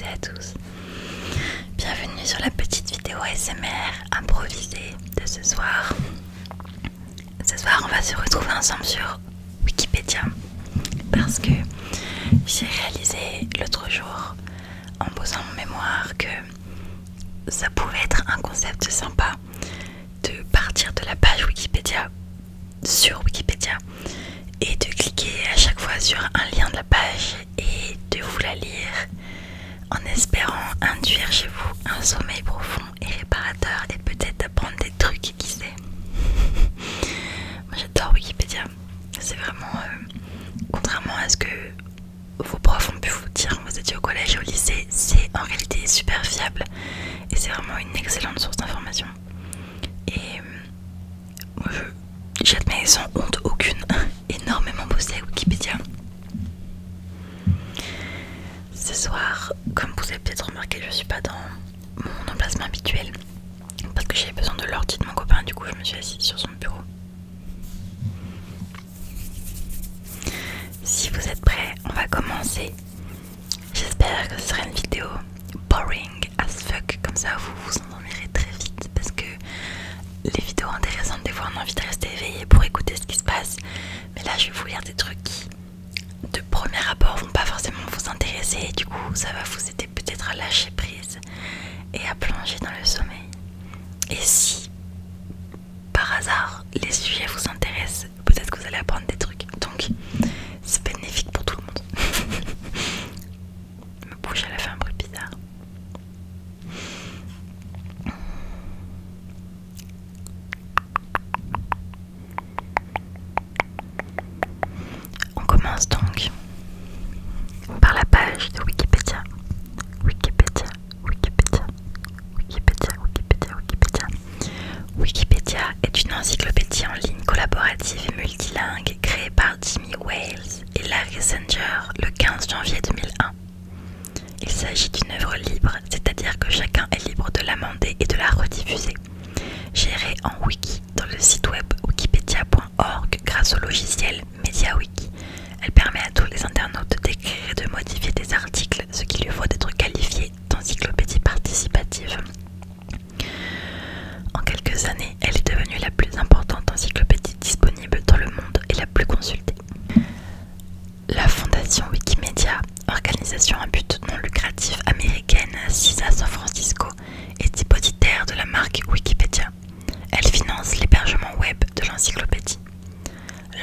toutes et à tous. Bienvenue sur la petite vidéo ASMR improvisée de ce soir. Ce soir, on va se retrouver ensemble sur Wikipédia parce que j'ai réalisé l'autre jour en posant mon mémoire que ça pouvait être un concept sympa de partir de la page Wikipédia sur Wikipédia et de cliquer à chaque fois sur un lien de la page et de vous la lire en espérant induire chez vous un sommeil profond et réparateur et peut-être d'apprendre des trucs, qui sait. Moi j'adore Wikipédia, c'est vraiment contrairement à ce que vos profs ont pu vous dire quand vous étiez au collège et au lycée, c'est en réalité super fiable et c'est vraiment une excellente source d'information. Et moi j'admets sans honte aucune énormément bossé à Wikipédia. Ce soir, comme vous avez peut-être remarqué, je suis pas dans mon emplacement habituel parce que j'avais besoin de l'ordi de mon copain, du coup je me suis assise sur son bureau. Si vous êtes prêts, on va commencer. J'espère que ce sera une vidéo boring as fuck, comme ça vous vous endormirez très vite parce que les vidéos intéressantes, des fois on a envie de rester éveillé pour écouter ce qui se passe, mais là je vais vous lire des trucs qui de premier abord vont pas forcément vous intéresser et du coup ça va vous aider peut-être à lâcher prise et à plonger dans le sommeil. Et si par hasard les sujets vous intéressent, peut-être que vous allez apprendre des trucs, donc c'est bénéfique pour tout le monde. Ma bouche elle a fait un bruit bizarre. On commence donc par la page de Wikipédia. Wikipédia, Wikipédia, Wikipédia, Wikipédia, Wikipédia. Wikipédia est une encyclopédie en ligne collaborative et multilingue créée par Jimmy Wales et Larry Sanger le 15 janvier 2001. Il s'agit d'une œuvre libre, c'est-à-dire que chacun est libre de l'amender et de la rediffuser. Gérée en wiki dans le site web wikipedia.org grâce au logiciel MediaWiki, elle permet à tous les internautes d'écrire et de modifier des articles, ce qui lui vaut d'être qualifiée d'encyclopédie participative. En quelques années, elle est devenue la plus importante encyclopédie disponible dans le monde et la plus consultée. La fondation Wikimedia, organisation à but non lucratif américaine assise à San Francisco, est dépositaire de la marque Wikipédia. Elle finance l'hébergement web de l'encyclopédie.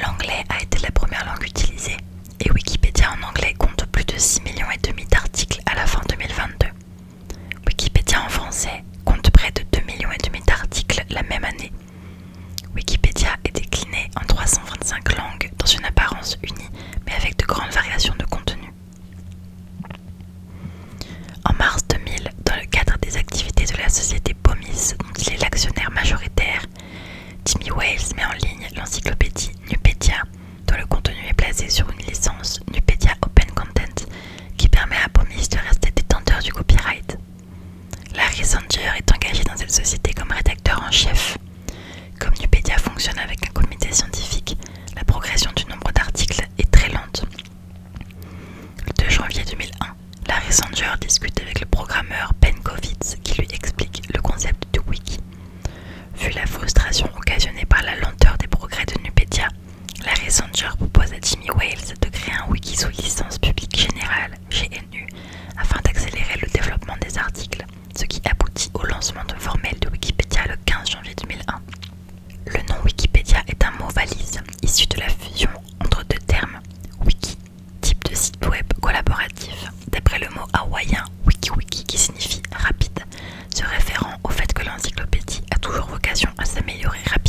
L'anglais a été la première langue utilisée et Wikipédia en anglais compte plus de 6,5 millions d'articles à la fin 2022. Wikipédia en français compte près de 2,5 millions d'articles la même année. Wikipédia est décliné en 325 langues dans une apparence unie mais avec de grandes variations de contenu. En mars 2000, dans le cadre des activités de la société POMIS dont il est l'actionnaire majoritaire, Jimmy Wales met en ligne l'encyclopédie Nupedia, dont le contenu est placé sur une licence Nupedia Open Content qui permet à POMIS de rester détenteur du copyright. Larry Sanger est engagé dans cette société comme rédacteur en chef. Comme Nupedia fonctionne avec un comité scientifique, la progression du nombre d'articles est très lente. Le 2 janvier 2001, Larry Sanger discute avec le programmeur Ben Kovitz qui lui explique le concept de wiki. Vu la frustration occasionnée par la lenteur des progrès de Nupedia, Larry Sanger propose à Jimmy Wales de créer un wiki sous licence publique générale, GNU, afin d'accélérer le développement des articles, ce qui aboutit au lancement formel de Wikipédia le 15 janvier 2001. Le nom Wikipédia est un mot valise, issu de la fusion entre deux termes, wiki, type de site web collaboratif, d'après le mot hawaïen WikiWiki qui signifie rapide, se référant au fait que l'encyclopédie a toujours vocation à s'améliorer rapidement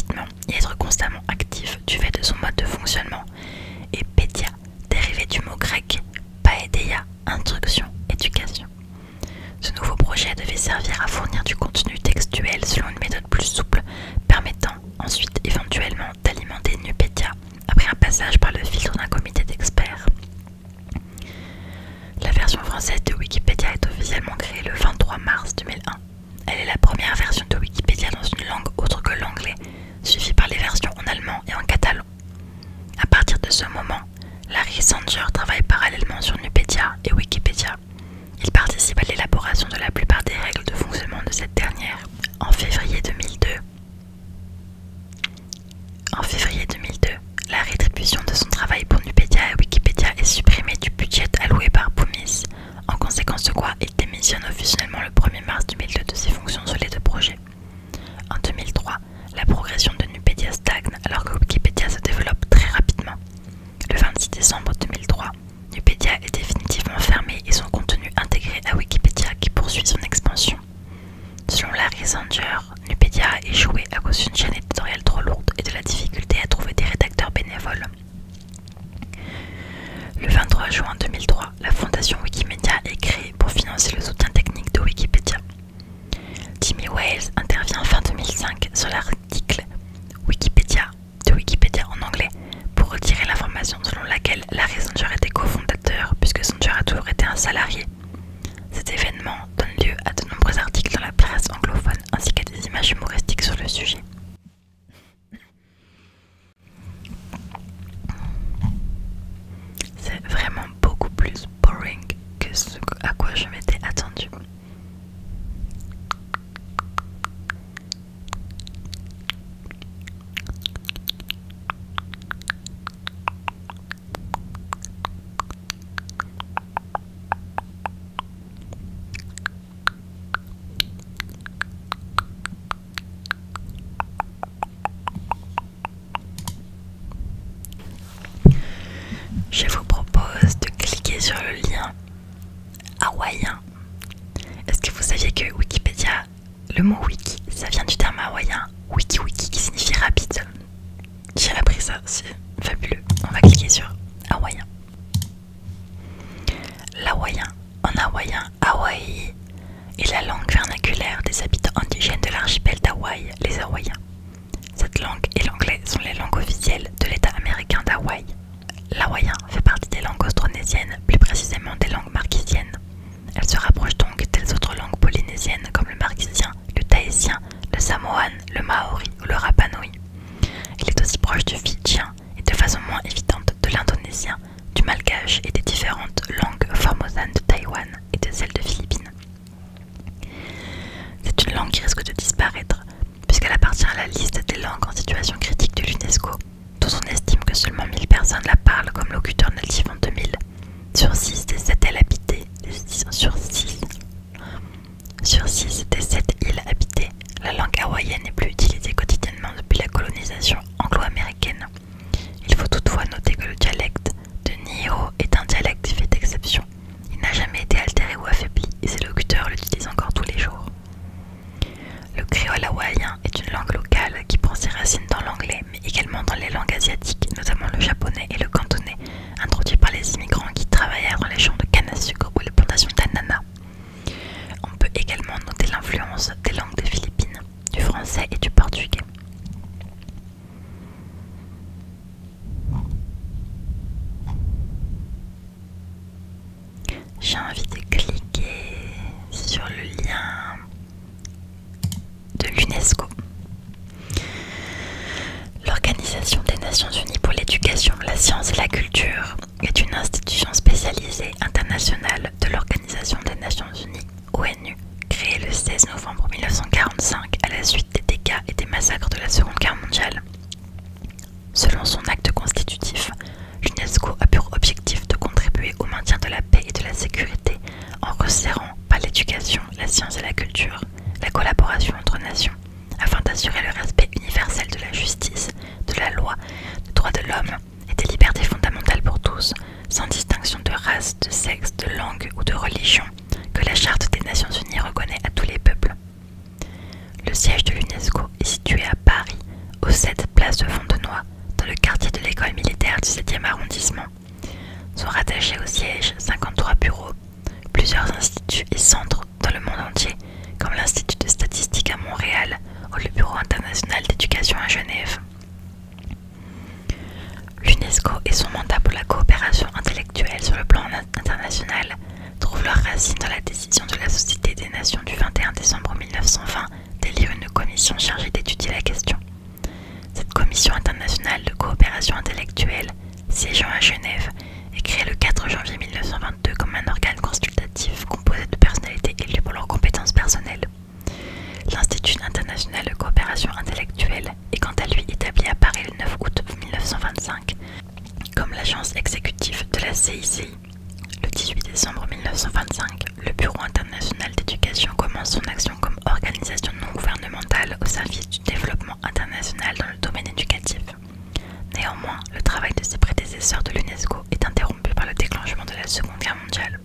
cause d'une chaîne éditoriale trop lourde et de la difficulté à trouver des rédacteurs bénévoles. Le 23 juin 2003, la fondation Wikimedia est créée pour financer le soutien technique de Wikipédia. Jimmy Wales intervient fin 2005 sur l'article Wikipédia de Wikipédia en anglais pour retirer l'information selon laquelle Larry Sanger était cofondateur puisque Sanger a toujours été un salarié. Cet événement donne lieu à de nombreux articles dans la presse anglophone ainsi qu'à des images humoristiques sur le sujet. C'est vraiment beaucoup plus boring que ce à quoi je m'étais attendue. Je vous propose de cliquer sur le lien hawaïen. Est-ce que vous saviez que Wikipédia, le mot wiki, ça vient du terme hawaïen wiki wiki qui signifie rapide. J'ai appris ça, c'est fabuleux. On va cliquer sur hawaïen. L'hawaïen, en hawaïen, Hawaii est la langue vernaculaire des habitants indigènes de l'archipel d'Hawaï, les Hawaïens. Cette langue et l'anglais sont les langues officielles de l'État américain d'Hawaï. L'hawaïen fait partie des langues austronésiennes, plus précisément des langues marquisiennes. Elle se rapproche donc des autres langues polynésiennes comme le marquisien, le tahitien, le samoan, le maori ou le rapanui. Il est aussi proche du fidjien et de façon moins évidente de l'indonésien, du malgache et des différentes langues formosanes de Taïwan et de celles de Philippines. C'est une langue qui risque de disparaître puisqu'elle appartient à la liste des langues en situation critique de l'UNESCO, dont on estime que seulement 1000 personnes la parlent comme locuteur natif en 2000. Sur 6 des 7 îles habitées, des 7 îles habitées, la langue hawaïenne n'est plus utilisée quotidiennement depuis la colonisation anglo-américaine. Il faut toutefois noter que le dialecte de Niihau est un dialecte fait d'exception. Il n'a jamais été altéré ou affaibli et ses locuteurs l'utilisent encore tous les jours. Le créole hawaïen est une langue locale qui prend ses racines dans l'anglais, mais également dans les langues asiatiques, notamment le japonais et le cantonais, introduits par les immigrants qui travaillèrent dans les champs de canne à sucre ou les plantations d'ananas. On peut également noter l'influence des langues des Philippines, du français et du portugais. J'ai envie de cliquer sur le lien de l'UNESCO. L'Organisation des Nations Unies pour l'éducation, la science et la culture est une institution spécialisée internationale de l'Organisation des Nations Unies, ONU, créée le 16 novembre 1945 à la suite des dégâts et des massacres de la Seconde Guerre mondiale. Selon son acte constitutif, l'UNESCO a pour objectif de contribuer au maintien de la paix et de la sécurité en resserrant par l'éducation, la science et la culture, la collaboration entre nations, afin d'assurer le respect universel de la justice, de la loi, des droits de l'homme et des libertés fondamentales pour tous, sans distinction de race, de sexe, de langue ou de religion, que la Charte des Nations Unies reconnaît à tous les peuples. Le siège de l'UNESCO est situé à Paris, au 7 place de Fontenoy, dans le quartier de l'école militaire du 7e arrondissement. Sont rattachés au siège 53 bureaux, plusieurs instituts et centres dans le monde entier, comme l'Institut de statistique à Montréal ou le Bureau international d'éducation à Genève. L'UNESCO et son mandat pour la coopération intellectuelle sur le plan international trouvent leurs racines dans la décision de la Société des Nations du 21 décembre 1920 d'élire une commission chargée d'étudier la question. Cette commission internationale de coopération intellectuelle, siégeant à Genève, est créée le 4 janvier 1922 comme un organe consultatif composé de personnalités élues pour leurs compétences personnelles. L'Institut international de coopération intellectuelle est quant à lui établi à Paris le 9 août 1925 comme l'agence exécutive de la CICI. Le 18 décembre 1925, le Bureau international d'éducation commence son action comme organisation non gouvernementale au service du développement international dans le domaine éducatif. Néanmoins, le travail de ses prédécesseurs de l'UNESCO est interrompu par le déclenchement de la Seconde Guerre mondiale.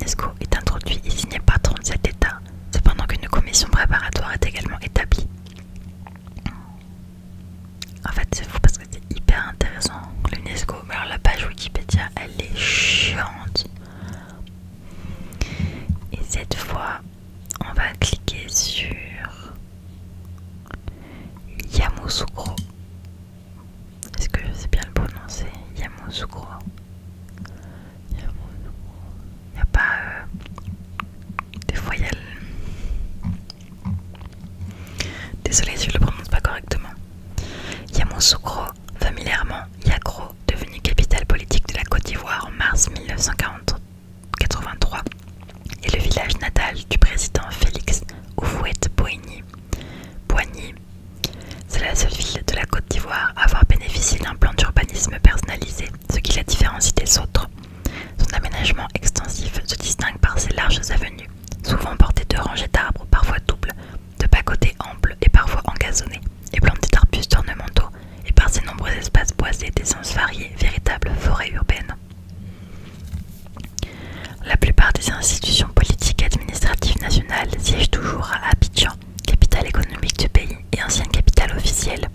l'UNESCO est introduit et signé par 37 États, cependant qu'une commission préparatoire est également établie. En fait, c'est fou parce que c'est hyper intéressant, l'UNESCO. Mais alors la page Wikipédia, elle est chiante. Et cette fois, on va cliquer sur Yamoussoukro. Est-ce que je sais bien le prononcer? Yamoussoukro. Il n'y a pas des fois il y a désolée si je le prononce pas correctement. Yamoussoukro, familièrement Yagro, devenu capitale politique de la Côte d'Ivoire en mars 1983, est le village natal du président Félix Houphouët-Boigny. C'est la seule ville de la Côte d'Ivoire à avoir bénéficié d'un plan d'urbanisme personnalisé, ce qui la différencie des autres. Son aménagement extensif se distingue par ses larges avenues, souvent bordées de rangées d'arbres, parfois doubles, de bas-côtés amples et parfois engazonnés, et plantés d'arbustes ornementaux, et par ses nombreux espaces boisés d'essences variées, véritables forêts urbaines. La plupart des institutions politiques et administratives nationales siègent toujours à Abidjan, capitale économique du pays et ancienne capitale officielle.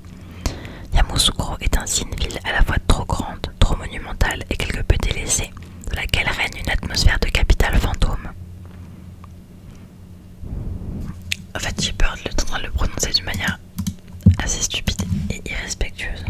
Yamoussoukro est ainsi une ville à la fois trop grande, trop monumentale et quelque peu délaissée, dans laquelle règne une atmosphère de capitale fantôme. En fait, j'ai peur de le prononcer d'une manière assez stupide et irrespectueuse.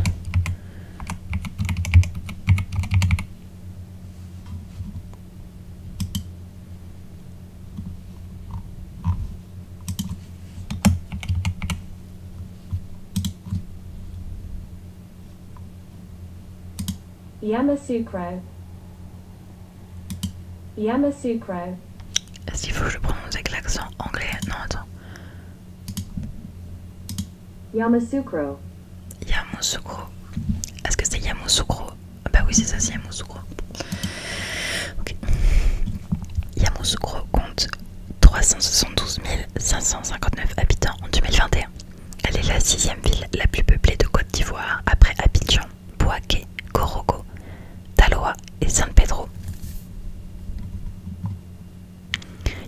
Yamoussoukro. Yamoussoukro. Est-ce qu'il faut que je prononce avec l'accent anglais? Non, attends. Yamoussoukro. Yamoussoukro. Est-ce que c'est Yamoussoukro? Bah oui, c'est ça, c'est Yamoussoukro. Ok. Yamoussoukro compte 372 559 habitants en 2021. Elle est la 6e ville la plus peuplée de Côte d'Ivoire après Abidjan, Bouaké, Korogo, Taloa et San Pedro.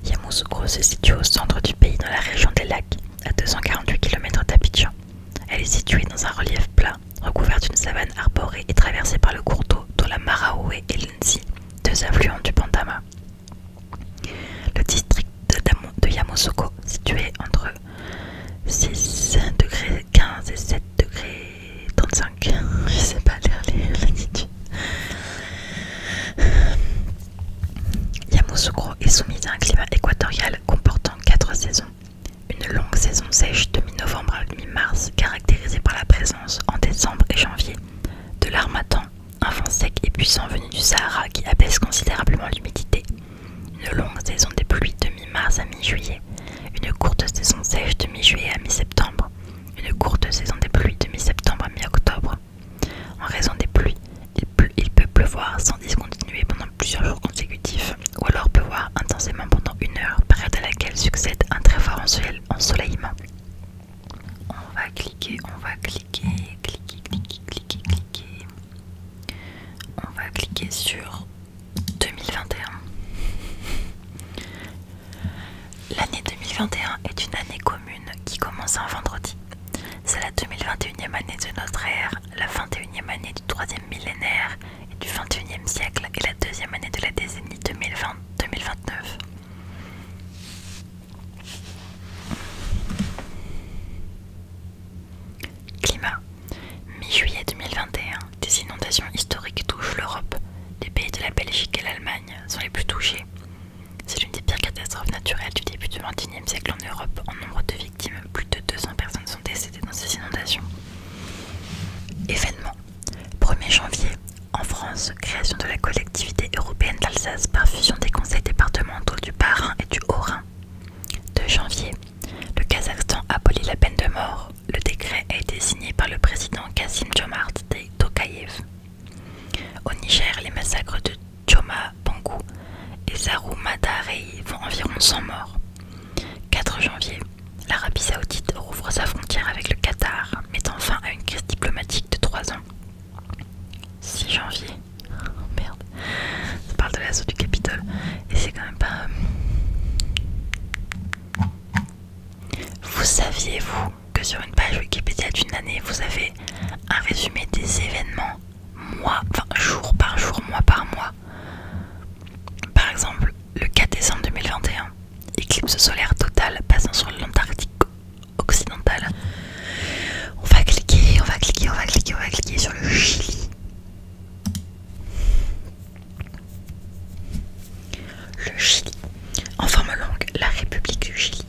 Yamoussoukro se situe au centre du pays dans la région des lacs, à 248 km d'Abidjan. Elle est située dans un relief plat, recouverte d'une savane arborée et traversée par le cours d'eau dont la Maraoué et l'Nzi, deux affluents du Pantama. Le district de Yamoussoukro, situé entre 6°15 et 7°35, je sais pas lire les latitudes. Yamoussoukro est soumise à un climat équatorial comportant 4 saisons. Une longue saison sèche de mi-novembre à mi-mars, caractérisée par la présence, en décembre et janvier, de l'harmattan, un vent sec et puissant venu du Sahara qui abaisse considérablement l'humidité. Une longue saison des pluies de mi-mars à mi-juillet. Une courte saison sèche de mi-juillet à mi-septembre. Une courte saison des pluies de mi-septembre à mi-octobre. En raison des pluies, il peut pleuvoir sans discontinuer pendant plusieurs jours consécutifs, ou alors pleuvoir intensément pendant 1 heure, période à laquelle succède un très fort ensoleillement. On va cliquer, cliquer. On va cliquer sur 2021. L'année 2021 est une année commune qui commence un vendredi. C'est la 2021e année de notre ère, la 21e année du 3e millénaire et du 21e siècle et la 2e année de la décennie 2020-2029. Climat. Mi-juillet 2021, des inondations historiques touchent l'Europe. Les pays de la Belgique et l'Allemagne sont les plus touchés. C'est l'une des pires catastrophes naturelles du début du XXIe siècle en Europe. En nombre de victimes, plus de 200 personnes sont décédées dans ces inondations. Événements. 1er janvier, en France, création de la collectivité européenne d'Alsace par fusion des conseils départementaux du Bas-Rhin et du Haut-Rhin. 2 janvier, le Kazakhstan abolit la peine de mort. Le décret a été signé par le président Kassim-Jomart Tokayev. Au Niger, les massacres de Tchoma Bangou et Zarou Madarei font environ 100 morts. 4 janvier, l'Arabie Saoudite rouvre sa frontière avec le Qatar, mettant fin à une crise diplomatique de 3 ans. 6 janvier, oh merde, ça parle de l'assaut du Capitole, et c'est quand même pas Vous saviez, vous, que sur une page Wikipédia d'une année, vous avez un résumé des événements jour par jour, mois par mois. Par exemple, le 4 décembre 2021, éclipse solaire totale passant sur l'Antarctique occidentale. On va cliquer sur le Chili. Le Chili, en forme longue, la République du Chili.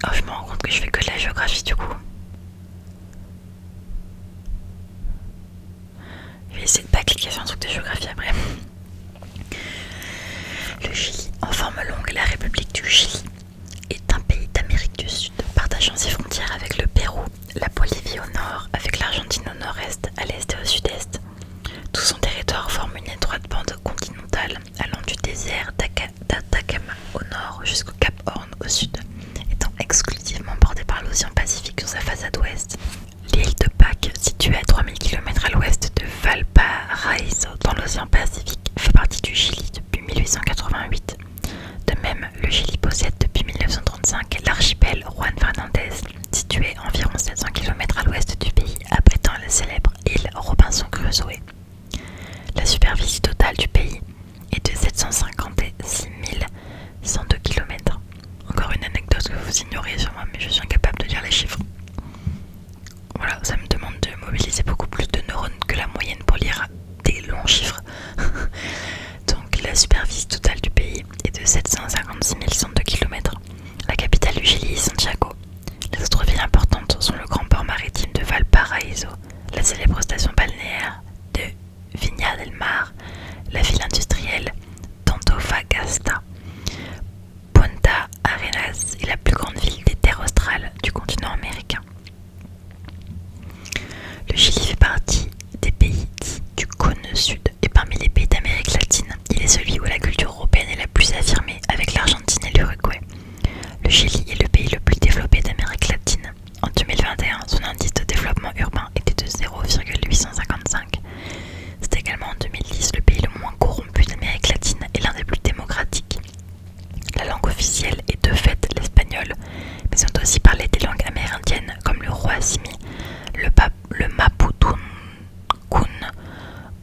Oh, je me rends compte que je fais que de la géographie du coup. Je vais essayer de pas cliquer sur un truc de géographie après. Le Chili, en forme longue, la République du Chili, est un pays d'Amérique du Sud, partageant ses frontières avec le Pérou, la Bolivie au nord, avec l'Argentine au nord-est, à l'est et au sud-est. Tout son territoire forme une étroite bande continentale allant du désert d'Atacama au nord jusqu'au Cap Horn au sud, étant exclusivement bordé par l'océan Pacifique sur sa façade ouest. L'île de Pâques, située à 3000 km à l'ouest de Valparaíso dans l'océan Pacifique, fait partie du Chili depuis 1888. De même, le Chili possède depuis 1935 l'archipel Juan Fernández, situé à environ 700 km à l'ouest du pays, abritant la célèbre île Robinson Crusoe. La superficie totale du pays est de 756 102 km. Encore une anecdote que vous ignorez sur moi, mais je suis incapable de lire les chiffres. Voilà, ça me demande de mobiliser beaucoup plus de neurones que la moyenne pour lire des longs chiffres. Donc la superficie totale du pays est de 756 102 km. La capitale du Chili est Santiago. Les autres villes importantes sont le grand port maritime de Valparaíso, la célèbre station balnéaire de Viña del Mar, la ville industrielle d'Antofagasta. Punta Arenas est la plus grande ville des terres australes du continent américain. Le Chili fait partie des pays dits du cône sud et parmi les pays d'Amérique latine, il est celui où la culture européenne est la plus affirmée avec l'Argentine et l'Uruguay. Le Chili est le pays le plus développé d'Amérique latine. En 2021, son indice de développement urbain était de 0,855. C'est également en 2010 le pays le moins corrompu d'Amérique latine et l'un des plus démocratiques. La langue officielle est de fait l'espagnol, mais sont aussi parlées des langues amérindiennes comme le Roasimi, le Mapudungun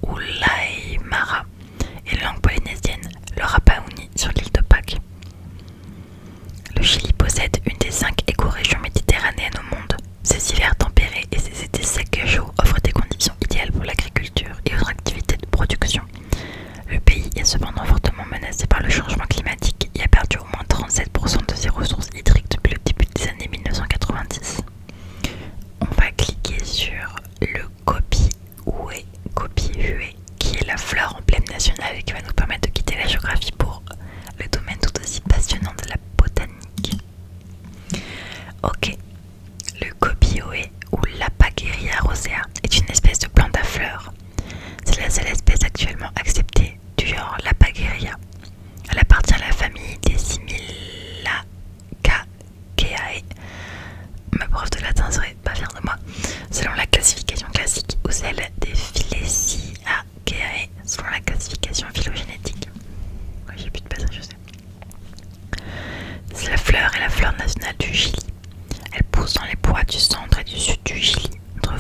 ou l'Aymara et la langue polynésienne, le Rapanui sur l'île de Pâques. Le Chili possède une des 5 écorégions méditerranéennes au monde. Ses hivers tempérés et ses étés secs et chauds offrent des conditions idéales pour l'agriculture et autres activités de production. Le pays est cependant fortement menacé par le changement climatique et a perdu au moins 37% de ses ressources hydriques depuis le début des années 1990. On va cliquer sur le Copihué, qui est la fleur emblème nationale et qui va nous permettre de quitter la géographie pour le domaine tout aussi passionnant de la botanique. Ok, le Copihué ou Lapagueria rosea est une espèce de plante à fleurs. C'est la seule espèce actuellement acceptée du genre Lapagueria. Elle appartient à la famille des Similacaceae. Ma prof de latin serait pas fière de moi. Selon la classification classique ou celle des Filesiaceae, selon la classification phylogénétique. Ouais, j'ai plus de passage, je sais. C'est la fleur et la fleur nationale du Chili. Elle pousse dans les bois du centre et du sud du Chili, entre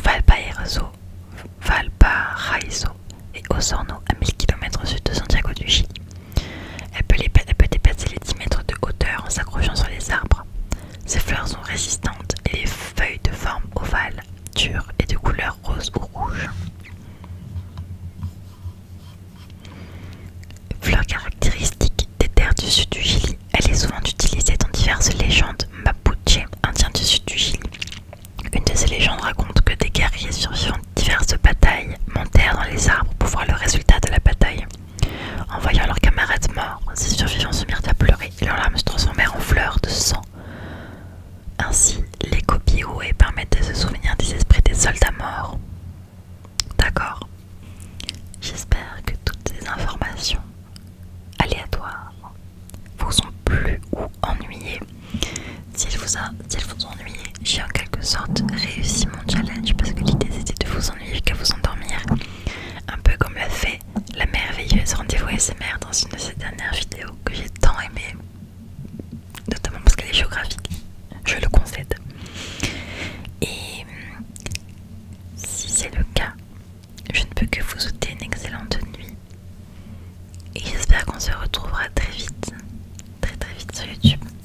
Valparaíso et Osorno, à 1000 km au sud de Santiago du Chili. Elle peut dépasser les 10 mètres de hauteur en s'accrochant sur les arbres. Ses fleurs sont résistantes et les feuilles de forme ovale, dures et de couleur rose ou rouge. Fleur caractéristique des terres du sud du Chili, elle est souvent utilisée dans diverses légendes mapuche, indiens du sud du Chili. Une de ces légendes raconte que des guerriers survivant de diverses batailles montèrent dans les arbres pour voir le résultat de la bataille. En voyant leurs camarades morts, ces survivants se mirent à pleurer et leurs larmes se transformèrent en fleurs de sang. Ainsi, les Copihué permettent de se souvenir des esprits des soldats morts. D'accord. J'espère que toutes ces informations aléatoires vous ont plu ou ennuyé. S'ils vous ont ennuyé, j'ai en quelque sorte réussi mon challenge parce que l'idée c'était de vous ennuyer qu'à vous endormir. Un peu comme l'a fait la merveilleuse Rendez-vous ASMR dans une de ses dernières vidéos que j'ai tant aimé, notamment parce qu'elle est géographique, je le concède. YouTube.